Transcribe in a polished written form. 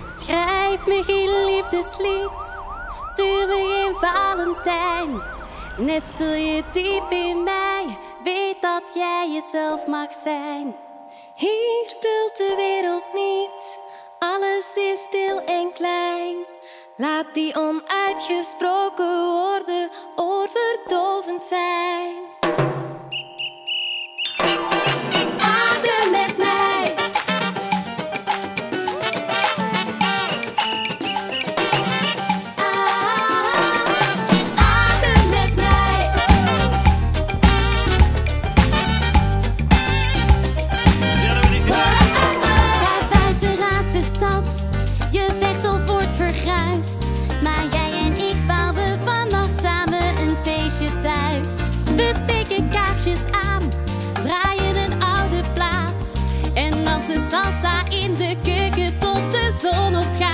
Schrijf me geen liefdeslied, stuur me geen Valentijn. Nestel je diep in mij, weet dat jij jezelf mag zijn. Hier brult de wereld niet, alles is stil en klein. Laat die onuitgesproken woorden oorverdovend zijn. Adem met mij. Adem met mij. Daar buiten raast de stad, je vecht al wordt verguisd. Maar jij en ik bouwen vannacht samen een feestje thuis. We steken kaarsjes aan, draaien een oude plaat. En dansen salsa in de keuken tot de zon opgaat.